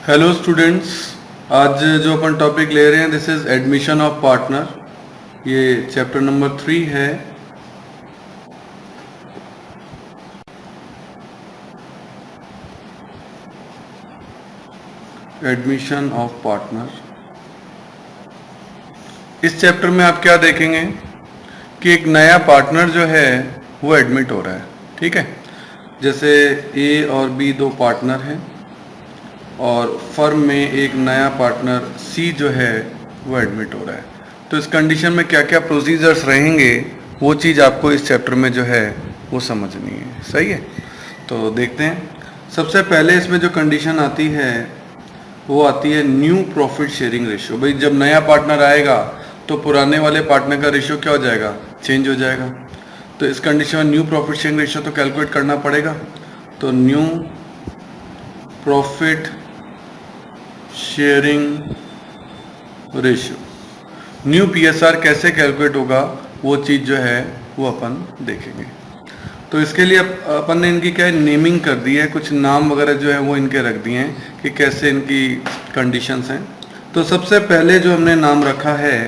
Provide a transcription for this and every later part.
Hello students, आज जो अपन topic ले रहे हैं this is admission of partner. ये चैप्टर नंबर 3 है। Admission of partner. इस चैप्टर में आप क्या देखेंगे कि एक नया पार्टनर जो है वो एडमिट हो रहा है। ठीक है, जैसे ए और बी दो पार्टनर हैं और फर्म में एक नया पार्टनर सी जो है वो एडमिट हो रहा है। तो इस कंडीशन में क्या क्या प्रोसीजर्स रहेंगे वो चीज़ आपको इस चैप्टर में जो है वो समझनी है। सही है, तो देखते हैं। सबसे पहले इसमें जो कंडीशन आती है वो आती है न्यू प्रॉफिट शेयरिंग रेशियो। भाई जब नया पार्टनर आएगा तो पुराने वाले पार्टनर का रेशियो क्या हो जाएगा, चेंज हो जाएगा। तो इस कंडीशन में न्यू प्रॉफिट शेयरिंग रेशियो तो कैलकुलेट करना पड़ेगा। तो new profit sharing ratio, new PSR कैसे कैलकुलेट होगा वो चीज़ जो है वो अपन देखेंगे। तो इसके लिए अपन ने इनकी क्या है नेमिंग कर दी है, कुछ नाम वगैरह जो है वो इनके रख दिए हैं कि कैसे इनकी कंडीशंस हैं। तो सबसे पहले जो हमने नाम रखा है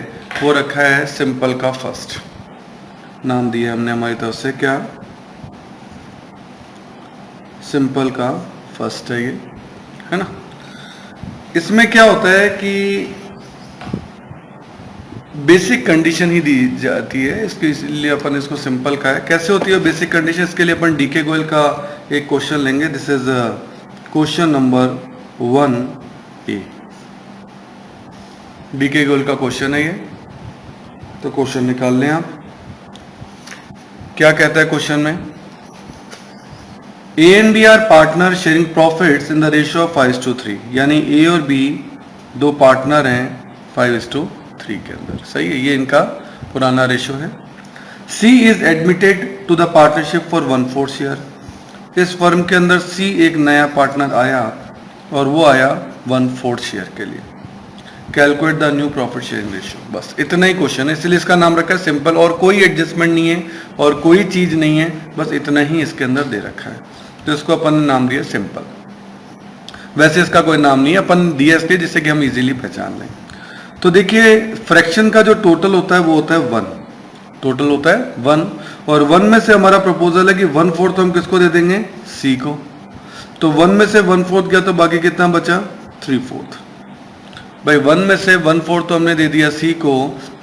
वो रखा है सिंपल का फर्स्ट। नाम दिया हमने हमारी तरफ से, क्या, सिंपल का फर्स्ट है ये, है ना। इसमें क्या होता है कि बेसिक कंडीशन ही दी जाती है इसके, इसलिए अपन इसको सिंपल का है। कैसे होती है बेसिक कंडीशन, इसके लिए अपन डीके गोयल का एक क्वेश्चन लेंगे। This is question number 1A। DK Goyal का क्वेश्चन है ये, तो क्वेश्चन निकाल लें आप। क्या कहता है क्वेश्चन में, A and B are partner sharing profits in the ratio of 5:3। यानी ए और बी दो पार्टनर हैं 5:3 के अंदर। सही है, ये इनका पुराना रेशियो है। C is admitted to the partnership for 1/4 share. इस फर्म के अंदर सी एक नया पार्टनर आया और वो आया 1/4 शेयर के लिए। Calculate the new profit sharing ratio. बस इतना ही क्वेश्चन है, इसलिए इसका नाम रखा है सिंपल, और कोई एडजस्टमेंट नहीं है और कोई चीज नहीं है, बस इतना ही इसके अंदर दे रखा है। तो इसको अपन ने नाम दिया सिंपल। वैसे इसका कोई नाम नहीं है, अपन दिया इसलिए जिससे कि हम इजीली पहचान लें। तो देखिए फ्रैक्शन का जो टोटल होता है वो होता है 1। टोटल होता है 1 और 1 में से हमारा प्रपोजल है कि 1/4 तो हम किसको दे देंगे, सी को। तो 1 में से 1/4 गया तो बाकी कितना बचा, 3/4। भाई 1 में से 1/4 तो हमने दे दिया सी को,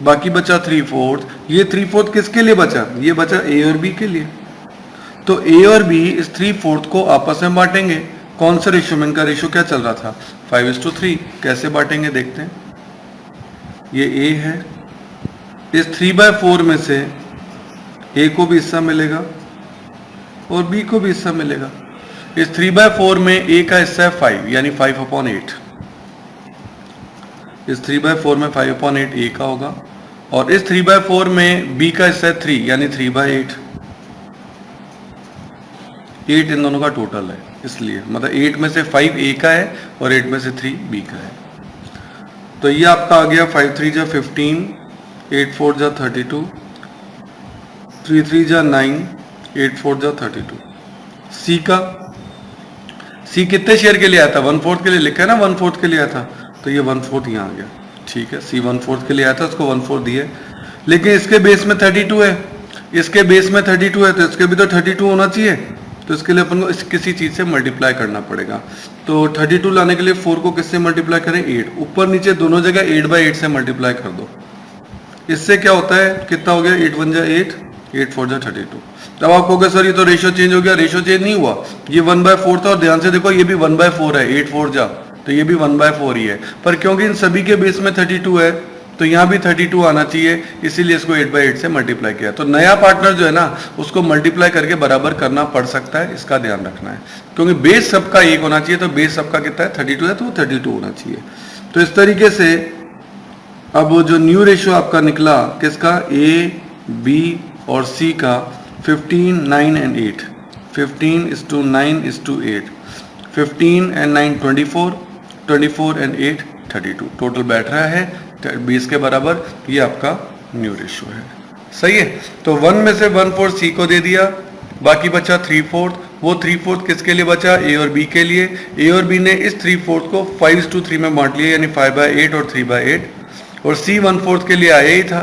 बाकी बचा 3/4। ये 3/4 किसके लिए बचा, ये बचा ए और बी के लिए। तो ए और बी इस 3/4 को आपस में बांटेंगे। कौन सा रेशियो में, इनका रेशियो क्या चल रहा था, 5:3। कैसे बांटेंगे देखते हैं। ये ए है, इस 3/4 में से ए को भी हिस्सा मिलेगा और बी को भी हिस्सा मिलेगा। इस 3/4 में ए का हिस्सा है 5 यानी 5/8। इस 3/4 में 5/8 ए का होगा और इस 3/4 में बी का हिस्सा है 3 यानी 3/8। 8 इन दोनों का टोटल है, इसलिए मतलब 8 में से 5 ए का है और 8 में से 3 बी का है। तो ये आपका आ गया 5×3 = 15, 8×4 = 32, 3×3 = 9, 8×4 = 32। सी का, सी कितने शेयर के लिए आया था, 1/4 के लिए लिखा है ना, 1/4 के लिए आया था, तो ये 1/4 यहाँ आ गया। ठीक है, सी 1/4 के लिए आया था, उसको 1/4 दिए। लेकिन इसके बेस में 32 है, इसके बेस में 32 है, तो इसके भी तो 32 होना चाहिए। तो इसके लिए अपन को किसी चीज से मल्टीप्लाई करना पड़ेगा। तो 32 लाने के लिए 4 को किससे मल्टीप्लाई करें, 8। ऊपर नीचे दोनों जगह 8/8 से मल्टीप्लाई कर दो। इससे क्या होता है, कितना हो गया, 8×1 = 8, 8×4 = 32। तब आप कहोगे सर ये तो रेशियो चेंज हो गया। रेशियो चेंज नहीं हुआ, ये 1/4 था और ध्यान से देखो ये भी 1/4 है, 8×4 जा, तो ये भी 1/4 ही है। पर क्योंकि इन सभी के बेस में 32 है तो यहाँ भी 32 आना चाहिए, इसीलिए इसको 8/8 से मल्टीप्लाई किया। तो नया पार्टनर जो है ना उसको मल्टीप्लाई करके बराबर करना पड़ सकता है, इसका ध्यान रखना है। क्योंकि बेस सबका 1 होना चाहिए, तो बेस सबका कितना है, 32 है, तो 32 होना चाहिए। तो इस तरीके से अब जो न्यू रेशियो आपका निकला किसका, ए, बी और सी का, 15, 9 and 8, 15:9:8, 15 and 9 24, 24 and 8 32। टोटल बैठ रहा है 20 के बराबर। ये आपका न्यू रेशियो है। सही है, तो 1 में से 1/4 सी को दे दिया, बाकी बचा 3/4 वो 3/4 किसके लिए बचा, ए और बी के लिए। ए और बी ने इस 3/4 को 5:3 में बांट लिया, यानी 5/8 और 3/8, और सी 1/4 के लिए आया ही था,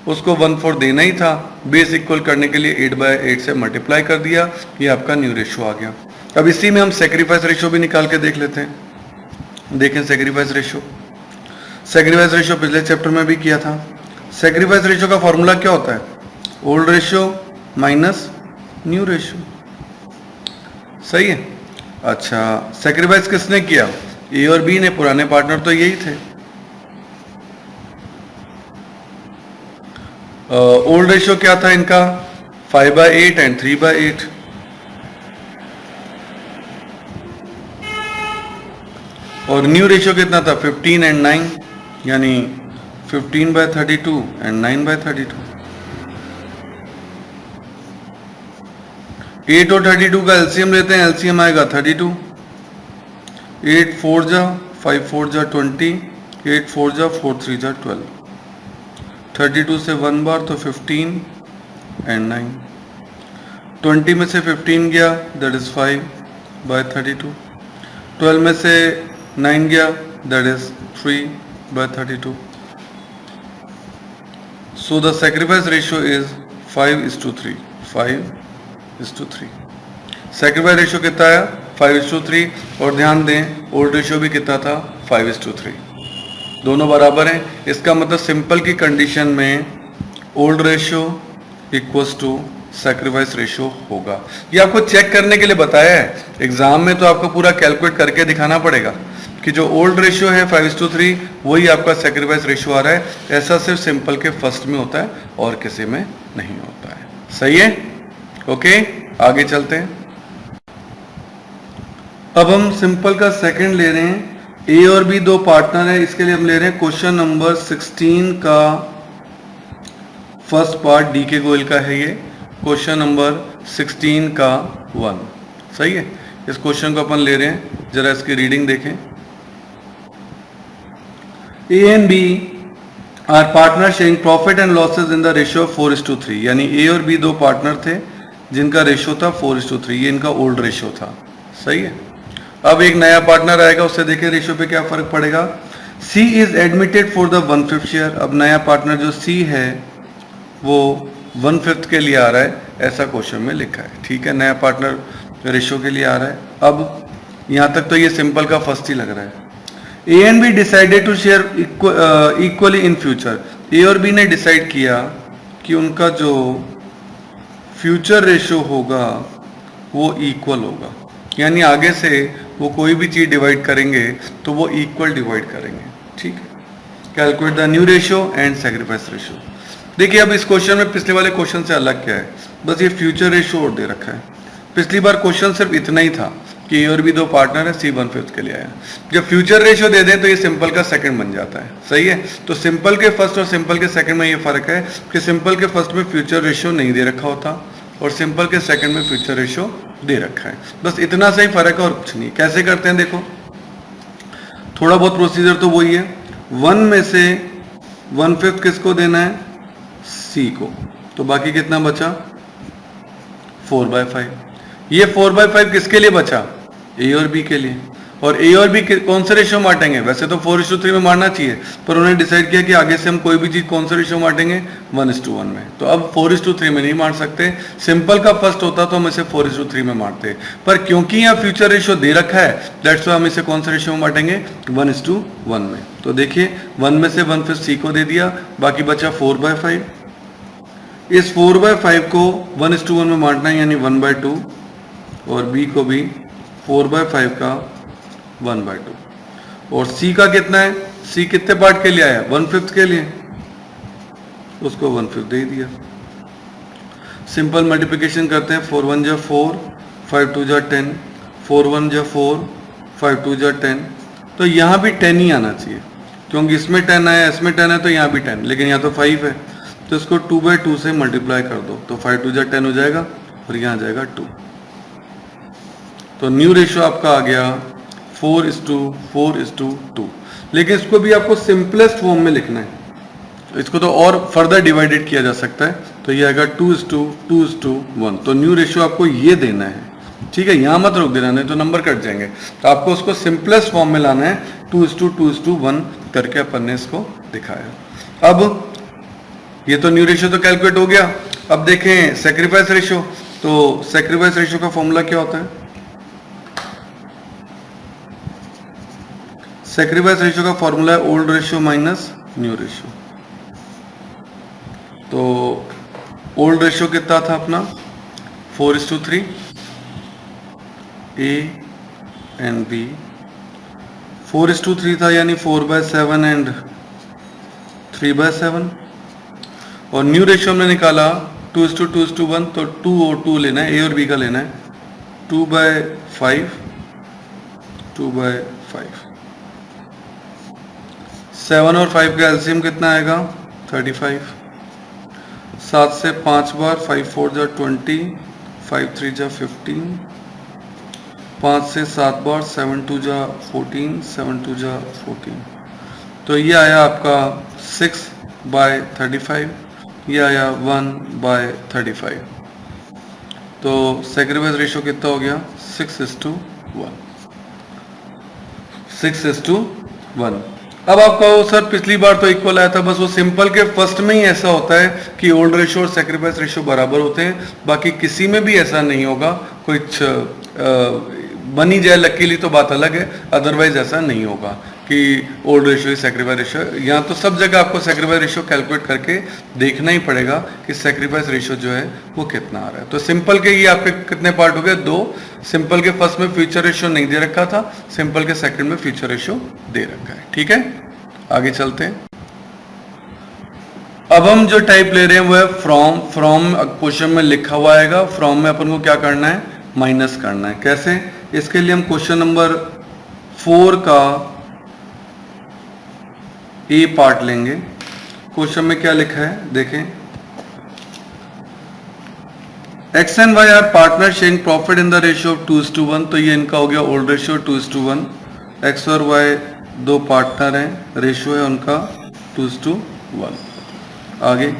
उसको 1/4 देना ही था, बेस इक्वल करने के लिए 8/8 से मल्टीप्लाई कर दिया, ये आपका न्यू रेशियो आ गया। अब इसी में हम सेक्रीफाइस रेशियो भी निकाल के देख लेते हैं। देखें सेक्रीफाइस रेशियो, सेक्रीफाइस रेशियो पिछले चैप्टर में भी किया था। सेक्रीफाइस रेशियो का फॉर्मूला क्या होता है, old ratio minus new ratio, सही है। अच्छा, सेक्रीफाइस किसने किया, ए और बी ने, पुराने पार्टनर तो यही थे। ओल्ड रेशियो क्या था इनका, 5/8 एंड 3/8। और न्यू रेशियो कितना था, 15 एंड 9, यानी 15/32 एंड 9/32। 8 और 32 का एलसीएम लेते हैं, एलसीएम आएगा 32। 8 4 जा 5 4 जा 20, 8 4 जा 4 3 जा 12, 32 से 1 बार तो 15 एंड 9, 20 में से 15 गया, दैट इज 5/32, 12 में से 9 गया, that is 3/32. So the sacrifice ratio is 5:3. 5:3. Sacrifice ratio कितना आया, 5:3, और ध्यान दें ओल्ड रेशियो भी कितना था, 5:3, दोनों बराबर हैं। इसका मतलब सिंपल की कंडीशन में old ratio equals to sacrifice ratio होगा। ये आपको चेक करने के लिए बताया है, एग्जाम में तो आपको पूरा कैलकुलेट करके दिखाना पड़ेगा कि जो ओल्ड रेशियो है 5:3 वही आपका सैक्रिफाइस रेशियो आ रहा है। ऐसा सिर्फ सिंपल के फर्स्ट में होता है और किसी में नहीं होता है, सही है। ओके, आगे चलते हैं। अब हम सिंपल का सेकंड ले रहे हैं। ए और बी दो पार्टनर है, इसके लिए हम ले रहे हैं क्वेश्चन नंबर 16 का फर्स्ट पार्ट, डी के गोयल का है ये क्वेश्चन नंबर 16 का 1, सही है। इस क्वेश्चन को अपन ले रहे हैं, जरा इसकी रीडिंग देखें। A and B are partner sharing profit and losses in the ratio 4:3, यानी ए और बी दो पार्टनर थे जिनका रेशियो था 4:3, ये इनका ओल्ड रेशियो था, सही है। अब एक नया पार्टनर आएगा, उससे देखें रेशियो पे क्या फर्क पड़ेगा। C is admitted for the 1/5 share, अब नया पार्टनर जो सी है वो 1/5 के लिए आ रहा है, ऐसा क्वेश्चन में लिखा है, ठीक है। नया पार्टनर रेशियो के लिए आ रहा है। अब यहां तक तो ये सिंपल का फर्स्ट ही लग रहा है। A and B decided to share equally in future, A और बी ने डिसाइड किया कि उनका जो फ्यूचर रेशियो होगा वो इक्वल होगा, यानी आगे से वो कोई भी चीज डिवाइड करेंगे तो वो इक्वल डिवाइड करेंगे, ठीक है। Calculate the new ratio and sacrifice ratio. देखिए अब इस क्वेश्चन में पिछले वाले क्वेश्चन से अलग क्या है, बस ये फ्यूचर रेशियो और दे रखा है। पिछली बार क्वेश्चन सिर्फ इतना ही था कि ए और बी दो पार्टनर है, सी 1/5 के लिए आया। जब फ्यूचर रेशियो दे दें तो ये सिंपल का सेकंड बन जाता है, सही है। तो सिंपल के फर्स्ट और सिंपल के सेकंड में ये फर्क है कि सिंपल के फर्स्ट में फ्यूचर रेशियो नहीं दे रखा होता और सिंपल के सेकंड में फ्यूचर रेशियो दे रखा है, बस इतना सा ही फर्क है और कुछ नहीं। कैसे करते हैं देखो, थोड़ा बहुत प्रोसीजर तो वही है। 1 में से 1/5 किसको देना है, सी को, तो बाकी कितना बचा 4/5। ये 4/5 किसके लिए बचा, ए और बी के लिए। और ए और बी कौन से रेशियो बांटेंगे, वैसे तो 4:3 में मारना चाहिए, पर उन्होंने डिसाइड किया कि आगे से हम कोई भी चीज कौन सा रेशियो बांटेंगे 1:1 में। तो अब 4:3 में नहीं मार सकते, सिंपल का फर्स्ट होता तो हम इसे 4:3 में मारते, पर क्योंकि यहाँ फ्यूचर रेशियो दे रखा है दैट्स व्हाई हम इसे कौन सा रेशियो में बांटेंगे 1:1 में। तो देखिए 1 में से 1/5 सी को दे दिया, बाकी बचा 4/5। इस 4/5 को 1:1 में बांटना है, यानी 1/2, और बी को भी 4/5 का 1/2। और सी का कितना है, सी कितने पार्ट के लिए आया 1/5 के लिए, उसको 1/5 दे दिया। सिंपल मल्टीप्लिकेशन करते हैं, 4 1 जा 4, 5 2 जा 10, 4 1 जा 4, 5 2 जा 10। तो यहाँ भी 10 ही आना चाहिए, क्योंकि इसमें 10 आया, इसमें 10 है, तो यहाँ भी 10, लेकिन यहाँ तो 5 है, तो इसको 2/2 से मल्टीप्लाई कर दो, तो 5 2 जा 10 हो जाएगा और यहाँ आ जाएगा 2। तो न्यू रेशियो आपका आ गया 4:2। लेकिन इसको भी आपको सिंपलेस्ट फॉर्म में लिखना है, इसको तो और फर्दर डिवाइडेड किया जा सकता है, तो ये आएगा 2:1। तो न्यू रेशियो आपको ये देना है, ठीक है, यहां मत रोक देना, नहीं तो नंबर कट जाएंगे। तो आपको उसको सिंपलेस्ट फॉर्म में लाना है, 2:2:1 करके अपन ने इसको दिखाया। अब ये तो न्यू रेशियो तो कैलकुलेट हो गया। अब देखें सैक्रिफाइस रेशियो। तो सैक्रिफाइस रेशियो का फॉर्मूला क्या होता है? सैक्रिफाइस रेशियो का फॉर्मूला है old ratio minus new ratio. तो ओल्ड रेशियो कितना था अपना? 4:3 ए एंड बी। 4:3 था, यानी 4/7 एंड 3/7। और न्यू रेशियो हमने निकाला 2:2:1, तो 2 और 2 लेना है, ए और बी का लेना है। 2/5 2/5। 7 और 5 का एलसीएम कितना आएगा? 35। 7 से 5 बार, 5 4 जा 20, 5 3 जा 15, 5 से 7 बार, 7 2 जा 14, 7 2 जा 14। तो ये आया आपका 6/35, ये आया 1/35। तो सैक्रिफाइस रेशियो कितना हो गया? 6:1। 6:1। अब आप कहो सर पिछली बार तो इक्वल आया था, बस वो सिंपल के फर्स्ट में ही ऐसा होता है कि ओल्ड रेशियो और सैक्रिफाइस रेशियो बराबर होते हैं, बाकी किसी में भी ऐसा नहीं होगा। कुछ बनी जाए लकीली तो बात अलग है, अदरवाइज ऐसा नहीं होगा कि ओल्ड रेशियो सैक्रिफाइस रेशियो। यहाँ तो सब जगह आपको सैक्रिफाइस रेशियो कैलकुलेट करके देखना ही पड़ेगा कि सैक्रिफाइस रेशियो जो है वो कितना आ रहा है। तो सिंपल के ये आपके कितने पार्ट हो गए? 2। सिंपल के फर्स्ट में फ्यूचर रेशियो नहीं दे रखा था, सिंपल के सेकंड में फ्यूचर रेशियो दे रखा है। ठीक है, आगे चलते हैं। अब हम जो टाइप ले रहे हैं वो है फ्रॉम। फ्रॉम क्वेश्चन में लिखा हुआ आएगा, फ्रॉम में अपन को क्या करना है? माइनस करना है। कैसे? इसके लिए हम क्वेश्चन नंबर 4 का ए पार्ट लेंगे। क्वेश्चन में क्या लिखा है देखें। X and Y are partner sharing profit in the ratio of 2:1। तो ये इनका हो गया ओल्ड रेशियो 2:1। एक्स और वाई दो पार्टनर हैं, रेशियो है उनका 2:1। आगे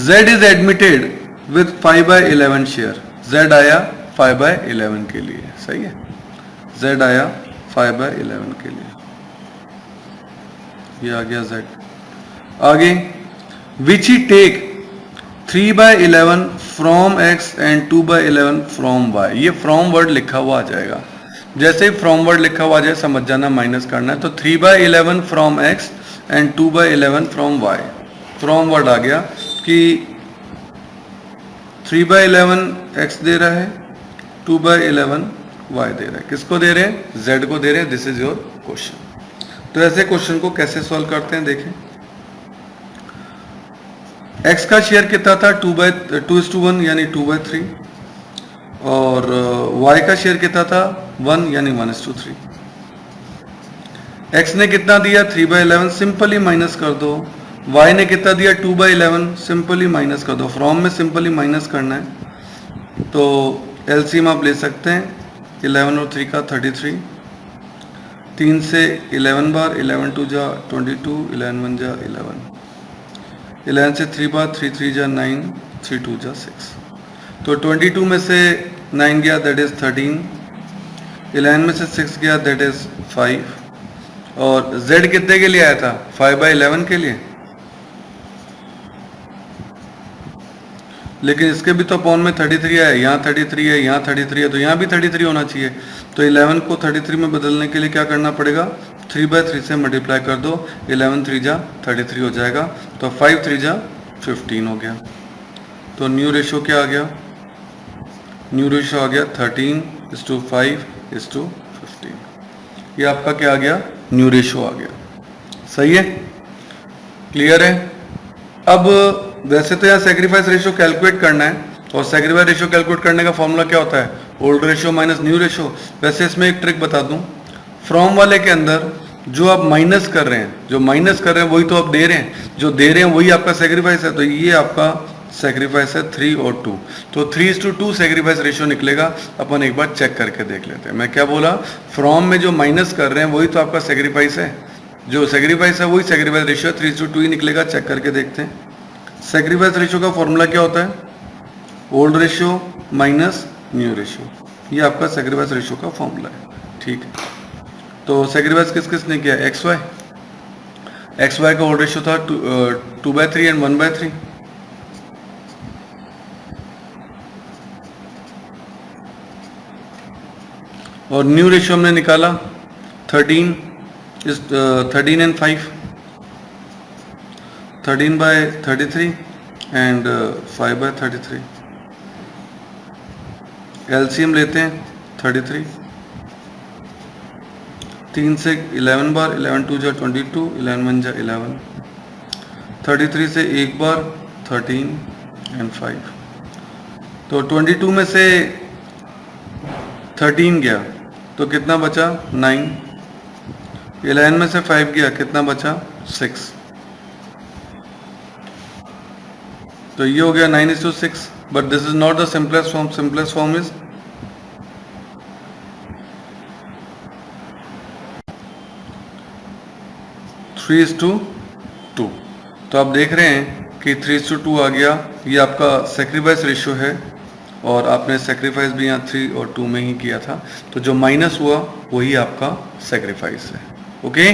Z is admitted with 5/11 share. Z आया 5/11 के लिए, सही है। Z आया 5/11 के लिए, ये आ गया Z। आगे which he take 3/11 from X and 2/11 from Y। ये फ्रॉम वर्ड लिखा हुआ आ जाएगा। जैसे ही फ्रॉम वर्ड लिखा हुआ आ जाए समझ जाना माइनस करना है। तो 3/11 from X and 2/11 from Y। From word आ गया कि 3/11 X दे रहा है, 2/11 Y दे रहा है। किसको दे रहे हैं? Z को दे रहे हैं। This is your question. तो ऐसे क्वेश्चन को कैसे सॉल्व करते हैं देखें। X का शेयर कितना था? 2:1 यानी 2/3। और Y का शेयर कितना था? 1 यानी 1:3। X ने कितना दिया? 3/11, सिंपली माइनस कर दो। Y ने कितना दिया? 2/11, सिंपली माइनस कर दो। फ्रॉम में सिंपली माइनस करना है। तो एलसीएम आप ले सकते हैं 11 और 3 का 33। 3 से 11 बार, 11 2 जा 22, 11 1 जा 11, 11 से 3 बार, 3 3 जा 9, 3 2 जा 6। तो 22 में से 9 गया, दैट इज 13। 11 में से 6 गया, दैट इज 5। और Z कितने के लिए आया था? 5/11 के लिए। लेकिन इसके भी तो अपॉन में 33 है, यहाँ 33 है, यहाँ 33 है, तो यहाँ भी 33 होना चाहिए। तो 11 को 33 में बदलने के लिए क्या करना पड़ेगा? 3/3 से मल्टीप्लाई कर दो। 11 3 जा 33 हो जाएगा। तो 5 3 जा 15 हो गया। तो न्यू रेशियो क्या आ गया? न्यू रेशियो आ गया 13:5:15। ये आपका क्या आ गया? न्यू रेशियो आ गया। सही है, क्लियर है। अब वैसे तो यहाँ सैक्रिफाइस रेशियो कैलकुलेट करना है, और सैक्रिफाइस रेशियो कैलकुलेट करने का फॉर्मूला क्या होता है? Old ratio minus new ratio. वैसे इसमें एक ट्रिक बता दूं, फ्रॉम वाले के अंदर जो आप माइनस कर रहे हैं, जो माइनस कर रहे हैं वही तो आप दे रहे हैं, जो दे रहे हैं वही आपका सैक्रिफाइस है। तो ये आपका सैक्रिफाइस है 3 और 2। तो 3:2 सैक्रिफाइस रेशियो निकलेगा। अपन एक बार चेक करके देख लेते हैं। मैं क्या बोला? फ्रॉम में जो माइनस कर रहे हैं वही तो आपका सैक्रिफाइस है, जो सैक्रिफाइस है वही सैक्रिफाइस रेशियो 3:2 ही निकलेगा। चेक करके देखते हैं। सैक्रिफाइस रेशियो का फॉर्मूला क्या होता है? Old ratio minus new ratio. ये आपका सैक्रिफाइस रेशियो का फॉर्मूला है, ठीक है। तो सैक्रिफाइस किस किस ने किया? X Y. एक्स वाई का ओल्ड रेशियो था 2/3 एंड 1/3। और न्यू रेशियो हमने निकाला 13 इज 13 एंड 5, 13/33 एंड 5/33। एलसीएम लेते हैं 33, 3 से 11 बार, 11 2 जा 22, 11 1 जा 11, 33 से एक बार 13 एंड 5। तो 22 में से 13 गया तो कितना बचा? 9। 11 में से 5 गया, कितना बचा? 6। तो ये हो गया 9:6, but this is not the simplest form. Simplest form is 3:2। तो आप देख रहे हैं कि 3:2 आ गया। ये आपका सैक्रिफाइस रेशियो है और आपने सैक्रिफाइस भी यहाँ 3 और 2 में ही किया था, तो जो माइनस हुआ वही आपका सैक्रिफाइस है। ओके।